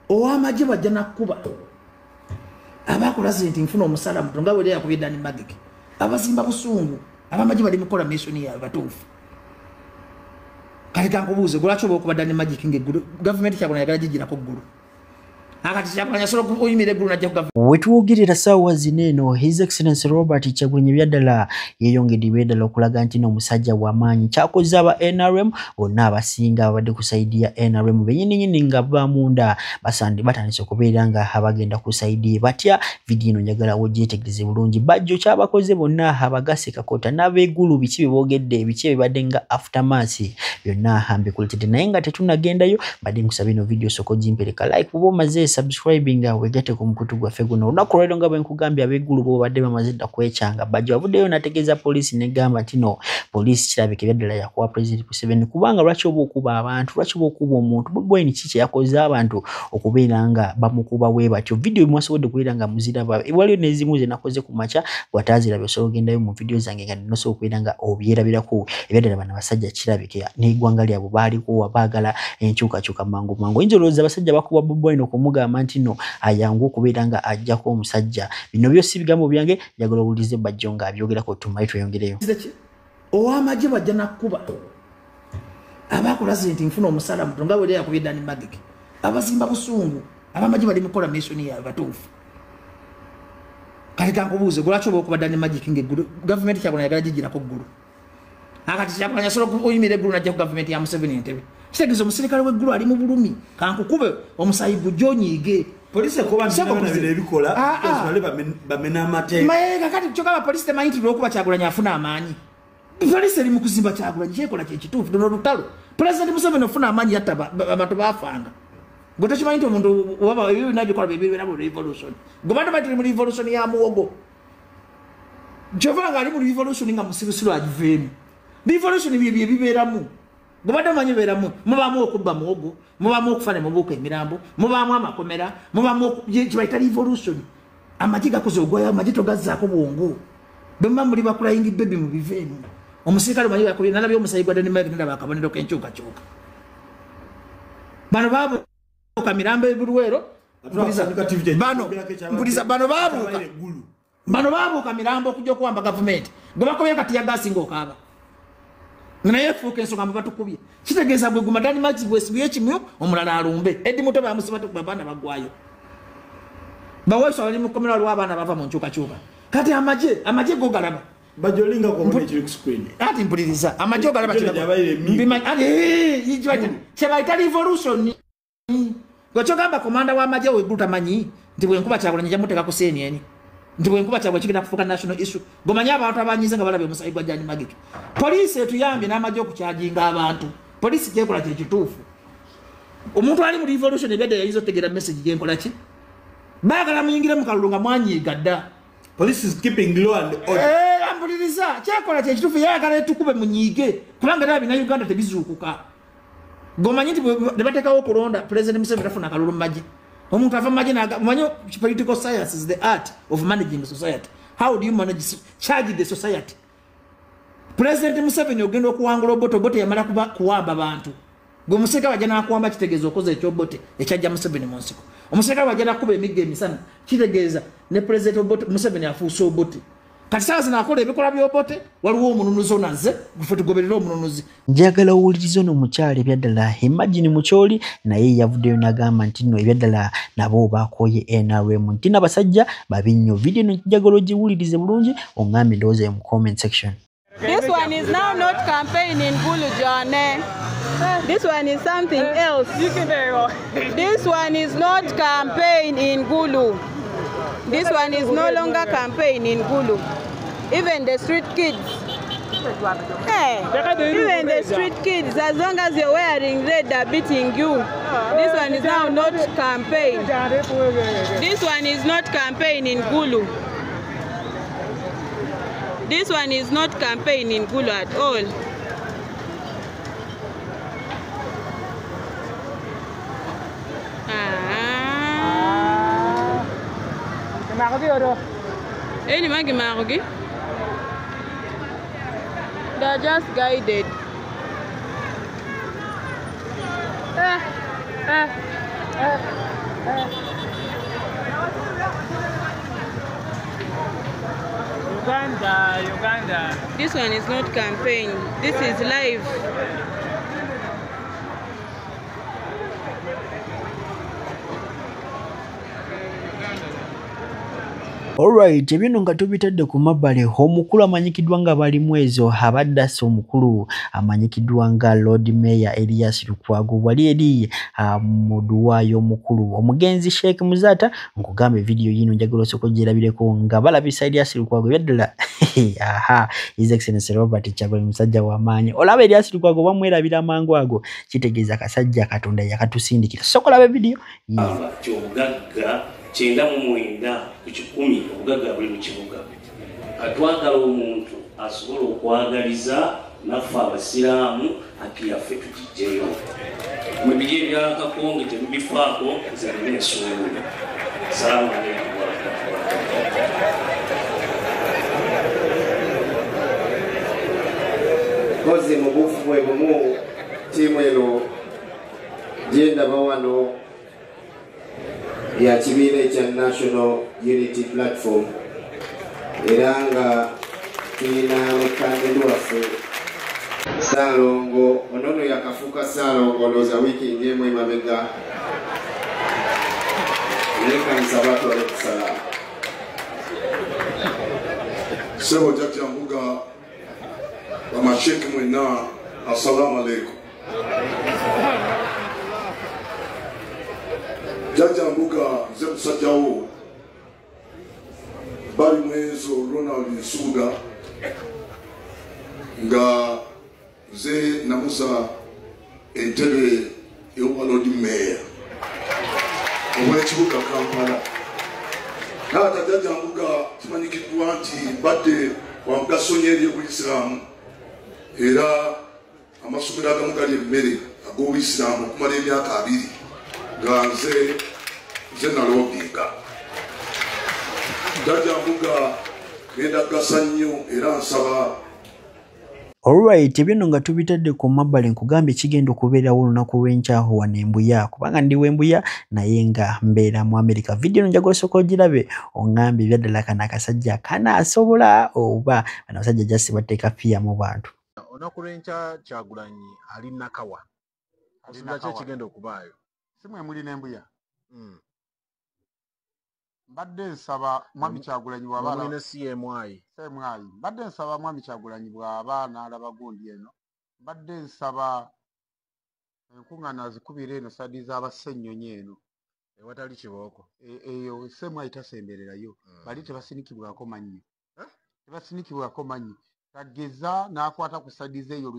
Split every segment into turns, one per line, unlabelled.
Ow'amagye bajja nakkuba abakola zinti nfuna omusala muto nga bwe yakubye Danny Magiki abazimba busungu abamagye bali mukola mission ya batuufu kale kankubuuze lwaki oba okuba Danny Magiki ng'eggulu gavumenti kyabona yagala gigirako ggulu akati kyabona yasobola okuyimira eggulu najja ku
wetuwogerera ssaawa zino eno His Excellency Robert Kyagulanyi byaddala yeeyongedde eby'eddala okulaga nti n'omusajja w'amaanyi kyakoze aba NRM bonna abasinga abadde ku saidi ya NRM bennyininyini nga bamunda batandise okubeera nga abagenda ku saidi ye batya vidiyo eno njagala ogyetegereze bulungi bajjo kyabakoze bonna abagase kakota n'abeegulu biki bye boogedde biki bibadde nga aftermath byonna mbikuletedde naye nga tetunagendayo badde nkusaba eno vidiyo soko gimpereka like kuba omaze subscribing wegate ku mukutu gwaffe guno olunaku olwaleero nga bwe nkugambye abeegulu bo badde bamaze dda kwecanga bajjo bavuddeyo nategeeza poliisi negamba nti no poliisi kirabika ebyaddala yakuwa President Museveni kubanga lwaki oba okuba abantu lwaki oba okuba omuntu bwini kiki yakoze abantu okubeera nga bamukuba bwe batyo vidiyo mwasobodde okubeera nga muziraba waliyo n'ezimu ze nakoze ku makya bw'ataazirabye osobola ogendayo mu vidiyo zange nga ninosobola okubeera nga obyerabirako ebyaddala bano abasajja kirabika n'eggwanga lyabwe baaliko baagala enkyukakyuka mangu mangu oyinza olowooza abasajja bakuba Bobi Wine okumugamba nti no ayangu okubeera nga ajjako omusajja bino byosi bigambo byange njagala owulirize bajjo nga abyogerako tumayi tweyongereyo
ow'amagye bajja nakkuba abakola zinti nfuna omusala muto nga bwe yakubye Danny Magiki abazimba busungu abamagye bali mukola mission ya batuufu kale kankubuuze lwaki oba okuba Danny Magiki ng'eggulu gavumenti kyabona yagala gigirako ggulu akati Kyagulanyi asobola okuyimira eggulu najja ku gavumenti ya Museveni Entebbe kitegeeza omusirikale w'eggulu ali mu bulumi kankukube omusayi gujja onyiige
polisi kuba nabino ebikola bale bamena amateeka
maye kakati kyokaba polisi temanyi nti lw'okuba Kyagulanyi afuna amaanyi polisi eri mu kuzimba Kyagulanyi kyekola kyekituufu dono lutalo President Museveni ofuna amaanyi yatta abantu baafanga gwe tokimanyi nti omuntu waba ebyo nabikola byebibeera mu revolution gwe bantu bati mu revolution ya muwogo kyova nga ali mu revolution nga musirusiru agiveemu revolution bye bibeeramu gwe bantu amanyi beeramu mubaamu okubba muwogo mubaamu okufa ne mubuuka emirambo mubaamu amakomera mubaamu kibayita revolution amagye gakoze ogwayo amagye togazzaako bwongo bwe muba muli bakulayingi bebi mu biveemu omusirikale manyi yakubye nalabye omusayi gwa Danny Magiki nalaba akabonero k'enkyukakyuka bano baabuuka mirambo ebulwero bano baabuuka mirambo okujja okuwamba gavumenti gwe bakobye kati yagasinga okaaba naye fuuka ensonga batukubye kitegeeza bwe guma Danny Magiki bwesibye ekimyu omulala alumbe Eddi Muto bamusiba ku baana bagwayo baweso abali mu komera lw'abaana bava mu nkyukakyuka kati amagye go galaba
bajolinga ko mu kiri ku screen
ati mpuliriza amagye galaba kyebayita revolution gwekyo komanda w'amagye w'eggulu tamanyi nti bwenkuba Kyagulanyi jamuteeka ku CNN nti bwenkuba Kyagulanyi kigenda kufuuka national issue gomanyi abantu abanyize nga balabye omusayi gwa Danny Magiki poliisi etuyambye n'amagye okukyajinga abantu poliisi kyekola kyekituufu omuntu ali mu revolution ebyadde yayinza otegeera message genkola ki baagala muyingire mu kalulu nga mwanyiiga dda
police is keeping law and order
ambuliriza kyekola kyekituufu yayagala etukube munyiige kubanga era bina Uganda tebizuukuka gomanyi nti ne bateekawo okulonda President Museveni afuna akalulu mu magye omuntu ava mu magye manyi political science is the art of managing society how do you manage charge the society President Museveni ogenda okuwangula obote yamala kuwamba bantu gwe omusirikale wajja n'akuwamba kitegeeza okoze ekyobote ekyajja Museveni mu nsiko omusirikale wajja n'akuba emigga emisana kitegeeza ne President Museveni afuuse obote kati saawa zino akola ebikola by'obote waliwo omununuzi onaze gwe tugoberera omununuzi
njagala owuliriza ono mukyala ebyaddala imagine mukyoli naye yavuddeyo n'agamba nti nno ebyaddala nabo baakoye NRM nti n'abasajja babi nnyo vidiyo eno njagala ogiwulirize bulungi oŋŋambe ndowooza mu comment section.
This one is now not campaign in Gulu, Joanne. This one is something else. This one is not campaign in Gulu. This one is no longer campaign in Gulu. Even the street kids. Hey, even the street kids, as long as you're wearing red, they're beating you. This one is now not campaign. This one is not campaign in Gulu. This one is not campaign in Gulu at all. Any magi marogi? They're just guided. Uganda. This one is not campaign. This is live.
Alright, ebino nga tubitadde ku mabbali omukulu amanyikiddwa nga balimu ezo abaddasi omukulu amanyikiddwa nga Lord Mayor Elias Lukwago wali eri muduwayo omukulu omugenzi Sheikh Muzata nkugamba video yino njagala osoko gyerabireko nga balabisa Elias Lukwago yaddala aha His Excellency Robert Kyagulanyi musajja w'amaanyi olaba Elias Lukwago bamwerabira mangu ago kitegeeza kasajja Katonda yakatusindikira sokola video
ky'obugagga 9 ku 10 obugagga buli mu kibuga katwagala omuntu asobola okwagaliza naffe abasiraamu haki yaffe tugijeyo mu bigye byakakonge temubifaako nze nina essuubi salaamu aleikum
kozi mu bufu bwe bumu tiimu eno gyendaba wano ya kibiina ekya National Unity Platform era nga tulina mukandelu waffe Ssaalongo onono yakafuuka Ssaalongo ndowooza wiiki ng'emu emabega naye kansaba atwale kusala
Sebo Jajja Mbuga bamasheki mwenna assalamu alaikum. Jajja Mbuga nze musajjawo bali mwezo Ronald Nsuuga nga nze namusa entebe y'obwalodi meya obw'ekibuga Kampala. Taata Jajja Mbuga kimanyikiddwa nti badde wa mugaso nnyo eri Obuyisiraamu era amasomero agamu gali emmere ag'Obuyisiraamu okumala emyaka 2 nga nze naloobinga. Jajja Mbuga genda gasa nnyo era nsaba.
Alright, ebino nga tubitadde ku mabbali nkugambye kigenda okubeerawo olunaku lw'enkyaho wano Embuya kubanga ndi Embuya naye nga mbeera mu America. Video njagala osooka ogirabe ongambye ebyaddala kana akasajja kanaasobola oba bano abasajja just bateeka fiya mu bantu.
Olunaku lw'enkya Kyagulanyi ali Nakawa. Osuubira ki ekigenda okubaayo?
Simwe muli n'Embuya. Mbadde nsaba Mwami Kyagulanyi bw'aba
mwine CMI.
Mbadde nsaba Mwami Kyagulanyi bw'aba n'alaba gundi eno. Mbadde nsaba enkuŋŋaana zikubira eno sadi z'Abassennyonyi eno.
Ewatali kibooko.
Eyo CMI tasembererayo. Bali tebasinikibwako mannyo. Tebasinikibwako mannyo. Tageza n'akwata ku sadi z'eyo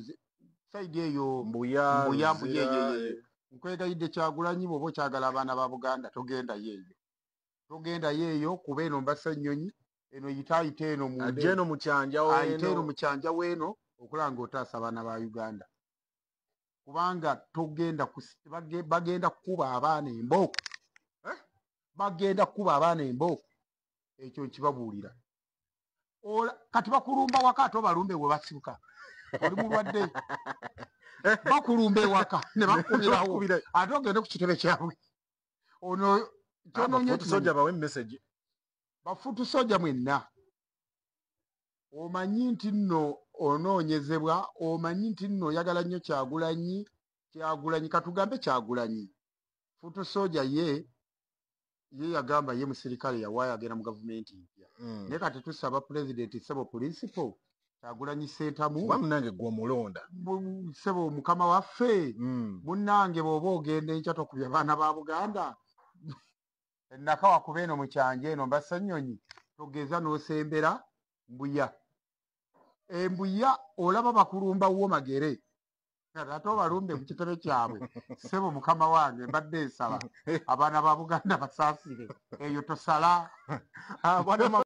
sayidi eyo Mbuya yeyeyeyo. Nkwegayidde Kyagulanyi bw'oba okyagala abaana ba Buganda togenda yeeyo. Togenda yeeyo kuba eno Mbassennyonyi eno yitaayita eno mu
ajeno mu kyanja weno.
Ayita eno mu kyanja weno okulanga otaasa abaana ba Uganda. Kubanga togenda bagenda kukuba abaana embooko. Bagenda kukuba abaana embooko. Ekyo nkibabuulira. Kati bakulumba waka ate obalumbe bwe basibuka. Oli mulwadde. Bakulumba ewaka ne bakubirawo. Ate ogende ku kitebe kyabwe. Ono
Bafutu soja bawe message.
Bafutu soja mwenna. Omanyi nti nno onoonyezebwa, omanyi nti nno oyagala nnyo Kyagulanyi katugambe Kyagulanyi. Futu soja ye yagamba ye musirikale yawaayo agenda mu gavumenti mpya. Naye kati tusaba Pulezidenti Ssebo Principal Kyagulanyi Ssentamu.
Bannange gwe omulonda.
Ssebo mukama waffe. Munnange bw'oba ogenda enkya tokubya baana ba Buganda. Nakawa kuba eno mu kyanja eno Mbassennyonyi togeza n'osembera Mbuya. Embuya olaba bakulumba Womagere. Ate obalumbe ku kitebe kyabwe. Ssebo mukama wange mbadde nsaba abaana ba Buganda basaasire. Eyo tosala.